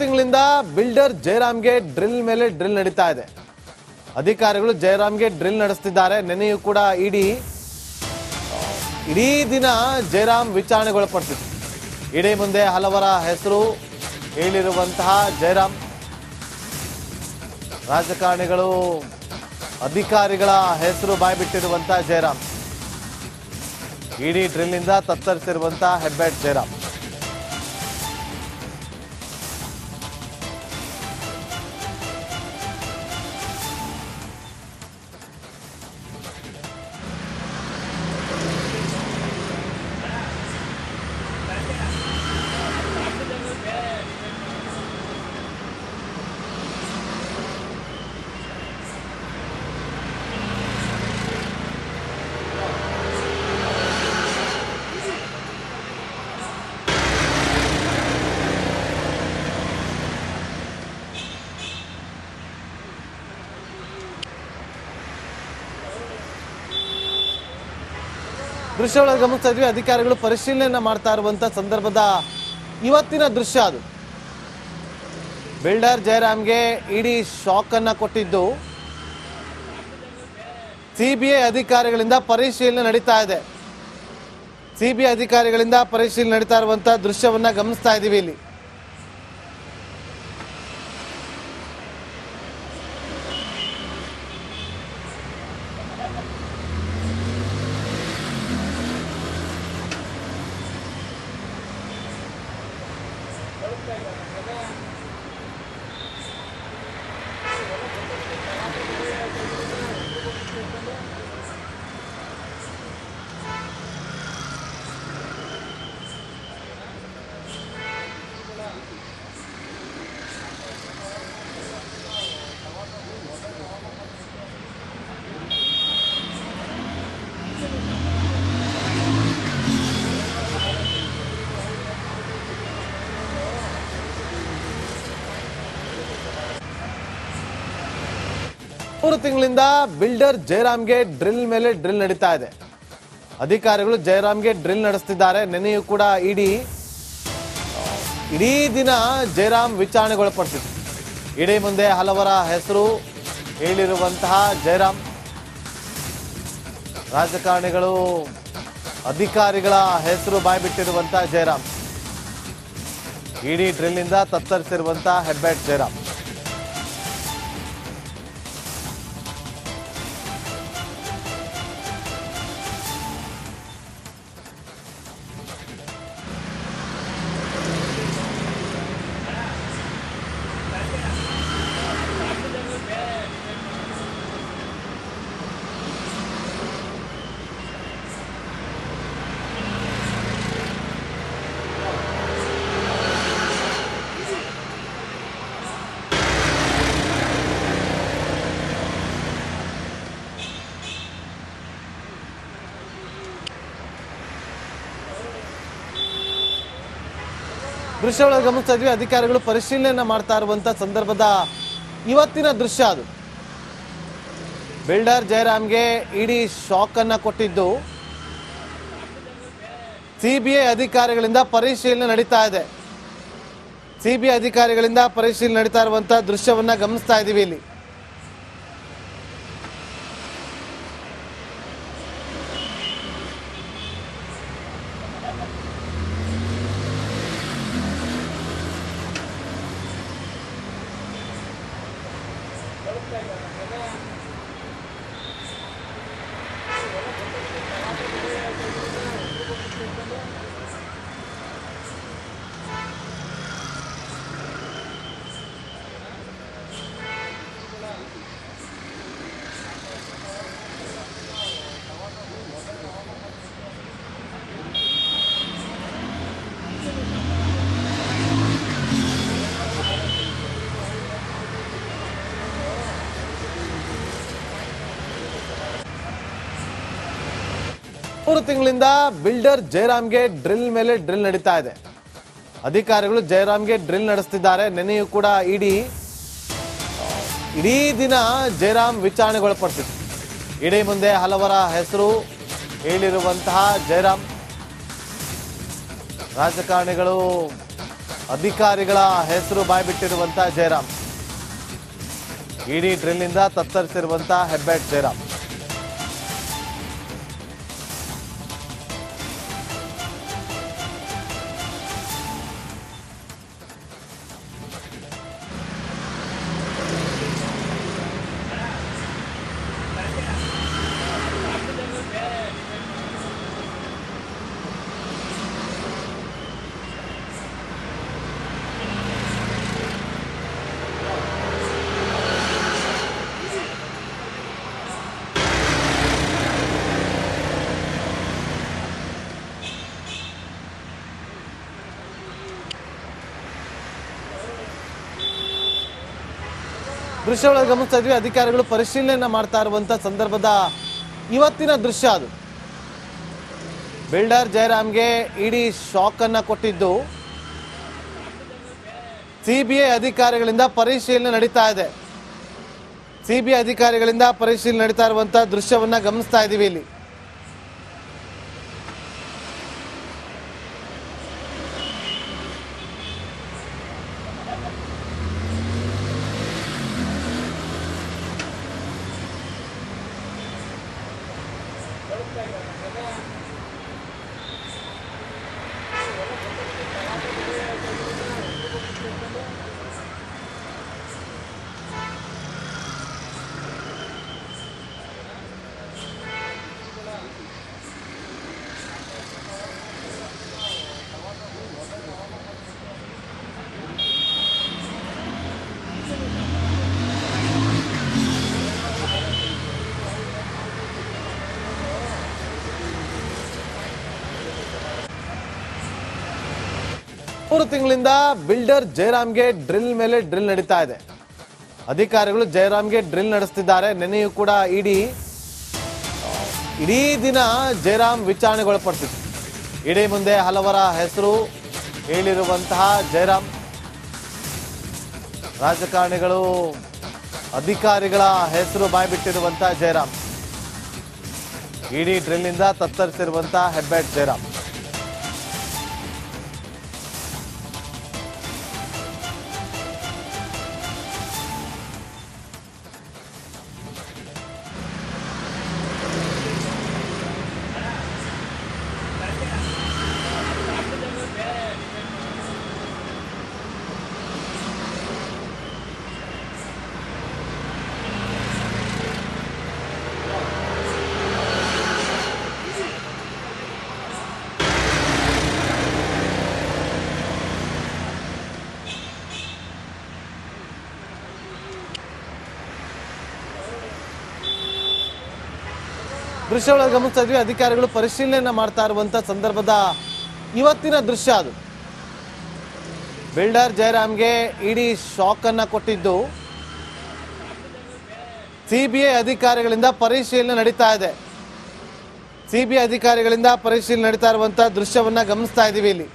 ತಿಂಗಳಿಂದ builder ಜಯರಾಮ್ಗೆ drill ಮೇಲೆ drill ನಡೀತಾ ಇದೆ. ಅಧಿಕಾರಿಗಳು ಜಯರಾಮ್ಗೆ ಡ್ರಿಲ್ ನಡೆಸುತ್ತಿದ್ದಾರೆ. ನೆನೆಯೂ ಕೂಡ ಇಡೀ ದಿನ ಜಯರಾಮ್ ವಿಚಾರಣೆಗೊಳಪಡ್ತಿತ್ತು. ಇಡೀ ಮುಂದೆ ಹಲವರ ಹೆಸರು ಹೇಳಿರುವಂತಹ ಜಯರಾಮ್, ರಾಜಕಾರಣಿಗಳು ಅಧಿಕಾರಿಗಳ ಹೆಸರು ಬಾಯ್ಬಿಟ್ಟಿರುವಂತಹ ಜಯರಾಮ್, ಇಡೀ ಡ್ರಿಲ್ನಿಂದ ತತ್ತರಿಸಿರುವಂತಹ ಹೆಬ್ಬೆಟ್ ಜಯರಾಮ್. ದೃಶ್ಯ ಒಳಗೆ ಗಮನಿಸ್ತಾ ಇದ್ವಿ. ಅಧಿಕಾರಿಗಳು ಪರಿಶೀಲನೆ ಮಾಡ್ತಾ ಇರುವಂತ ಸಂದರ್ಭದ ಇವತ್ತಿನ ದೃಶ್ಯ ಅದು. ಬಿಲ್ಡರ್ ಜಯರಾಮ್ಗೆ ಇಡೀ ಶಾಕ್ ಅನ್ನ ಕೊಟ್ಟಿದ್ದು ಸಿಬಿಐ ಅಧಿಕಾರಿಗಳಿಂದ ಪರಿಶೀಲನೆ ನಡೀತಾ ಇದೆ. ಸಿಬಿಐ ಅಧಿಕಾರಿಗಳಿಂದ ಪರಿಶೀಲನೆ ನಡೀತಾ ಇರುವಂತಹ ದೃಶ್ಯವನ್ನ ಗಮನಿಸ್ತಾ ಇದ್ದೀವಿ ಇಲ್ಲಿ. ಮೂರು ತಿಂಗಳಿಂದ ಬಿಲ್ಡರ್ ಜಯರಾಮ್ಗೆ ಡ್ರಿಲ್ ಮೇಲೆ ಡ್ರಿಲ್ ನಡೀತಾ ಇದೆ. ಅಧಿಕಾರಿಗಳು ಜಯರಾಮ್ಗೆ ಡ್ರಿಲ್ ನಡೆಸುತ್ತಿದ್ದಾರೆ. ನೆನೆಯೂ ಕೂಡ ಇಡೀ ದಿನ ಜಯರಾಮ್ ವಿಚಾರಣೆಗೊಳಪಡ್ತಿತ್ತು. ಇಡೀ ಮುಂದೆ ಹಲವರ ಹೆಸರು ಹೇಳಿರುವಂತಹ ಜಯರಾಮ್, ರಾಜಕಾರಣಿಗಳು ಅಧಿಕಾರಿಗಳ ಹೆಸರು ಬಾಯ್ಬಿಟ್ಟಿರುವಂತಹ ಜಯರಾಮ್, ಇಡೀ ಡ್ರಿಲ್ನಿಂದ ತತ್ತರಿಸಿರುವಂತಹ ಹೆಬ್ಬೆಟ್ ಜಯರಾಮ್. ದೃಶ್ಯ ಒಳಗೆ ಗಮನಿಸ್ತಾ ಇದ್ವಿ. ಅಧಿಕಾರಿಗಳು ಪರಿಶೀಲನೆ ಮಾಡ್ತಾ ಇರುವಂತ ಸಂದರ್ಭದ ಇವತ್ತಿನ ದೃಶ್ಯ ಅದು. ಬಿಲ್ಡರ್ ಜಯರಾಮ್ಗೆ ಇಡೀ ಶಾಕ್ ಅನ್ನ ಕೊಟ್ಟಿದ್ದು ಸಿಬಿಐ ಅಧಿಕಾರಿಗಳಿಂದ ಪರಿಶೀಲನೆ ನಡೀತಾ ಇದೆ. ಸಿಬಿಐ ಅಧಿಕಾರಿಗಳಿಂದ ಪರಿಶೀಲನೆ ನಡೀತಾ ಇರುವಂತಹ ದೃಶ್ಯವನ್ನ ಗಮನಿಸ್ತಾ ಇದ್ದೀವಿ ಇಲ್ಲಿ. ಮೂರು ತಿಂಗಳಿಂದ ಬಿಲ್ಡರ್ ಜಯರಾಮ್ಗೆ ಡ್ರಿಲ್ ಮೇಲೆ ಡ್ರಿಲ್ ನಡೀತಾ ಇದೆ. ಅಧಿಕಾರಿಗಳು ಜಯರಾಮ್ಗೆ ಡ್ರಿಲ್ ನಡೆಸುತ್ತಿದ್ದಾರೆ. ನೆನೆಯೂ ಕೂಡ ಇಡೀ ದಿನ ಜಯರಾಮ್ ವಿಚಾರಣೆಗೊಳಪಡ್ತಿತ್ತು. ಇಡೀ ಮುಂದೆ ಹಲವರ ಹೆಸರು ಹೇಳಿರುವಂತಹ ಜಯರಾಮ್, ರಾಜಕಾರಣಿಗಳು ಅಧಿಕಾರಿಗಳ ಹೆಸರು ಬಾಯ್ಬಿಟ್ಟಿರುವಂತ ಜಯರಾಮ್. ಇಡಿ ಡ್ರಿಲ್ನಿಂದ ತತ್ತರಿಸಿರುವಂತ ಹೆಬ್ಬೆಟ್ ಜಯರಾಮ್. ದೃಶ್ಯ ಒಳಗೆ ಗಮನಿಸ್ತಾ ಇದ್ವಿ, ಅಧಿಕಾರಿಗಳು ಪರಿಶೀಲನೆ ಮಾಡ್ತಾ ಇರುವಂತ ಸಂದರ್ಭದ ಇವತ್ತಿನ ದೃಶ್ಯ ಅದು. ಬಿಲ್ಡರ್ ಜಯರಾಮ್ಗೆ ಇಡಿ ಶಾಕ್ ಅನ್ನ ಕೊಟ್ಟಿದ್ದು ಸಿಬಿಐ ಅಧಿಕಾರಿಗಳಿಂದ ಪರಿಶೀಲನೆ ನಡೀತಾ ಇದೆ. ಸಿಬಿಐ ಅಧಿಕಾರಿಗಳಿಂದ ಪರಿಶೀಲನೆ ನಡೀತಾ ಇರುವಂತ ದೃಶ್ಯವನ್ನ ಗಮನಿಸ್ತಾ ಇದೀವಿ ಇಲ್ಲಿ. ಮೂರು ತಿಂಗಳಿಂದ ಬಿಲ್ಡರ್ ಜಯರಾಮ್ಗೆ ಡ್ರಿಲ್ ಮೇಲೆ ಡ್ರಿಲ್ ನಡೀತಾ ಇದೆ. ಅಧಿಕಾರಿಗಳು ಜಯರಾಮ್ಗೆ ಡ್ರಿಲ್ ನಡೆಸುತ್ತಿದ್ದಾರೆ. ನೆನೆಯೂ ಕೂಡ ಇಡೀ ದಿನ ಜಯರಾಮ್ ವಿಚಾರಣೆಗೊಳಪಡ್ತಿತ್ತು. ಇಡೀ ಮುಂದೆ ಹಲವರ ಹೆಸರು ಹೇಳಿರುವಂತಹ ಜಯರಾಮ್, ರಾಜಕಾರಣಿಗಳು ಅಧಿಕಾರಿಗಳ ಹೆಸರು ಬಾಯ್ಬಿಟ್ಟಿರುವಂತಹ ಜಯರಾಮ್, ಇಡೀ ಡ್ರಿಲ್ನಿಂದ ತತ್ತರಿಸಿರುವಂತಹ ಹೆಬ್ಬೆಟ್ ಜಯರಾಮ್. ದೃಶ್ಯ ಒಳಗೆ ಗಮನಿಸ್ತಾ ಇದ್ವಿ, ಅಧಿಕಾರಿಗಳು ಪರಿಶೀಲನೆ ಮಾಡ್ತಾ ಇರುವಂತ ಸಂದರ್ಭದ ಇವತ್ತಿನ ದೃಶ್ಯ ಅದು. ಬಿಲ್ಡರ್ ಜಯರಾಮ್ಗೆ ಇಡಿ ಶಾಕ್ ಅನ್ನ ಕೊಟ್ಟಿದ್ದು ಸಿಬಿಐ ಅಧಿಕಾರಿಗಳಿಂದ ಪರಿಶೀಲನೆ ನಡೀತಾ ಇದೆ. ಸಿಬಿಐ ಅಧಿಕಾರಿಗಳಿಂದ ಪರಿಶೀಲನೆ ನಡೀತಾ ಇರುವಂತ ದೃಶ್ಯವನ್ನ ಗಮನಿಸ್ತಾ ಇದೀವಿ ಇಲ್ಲಿ.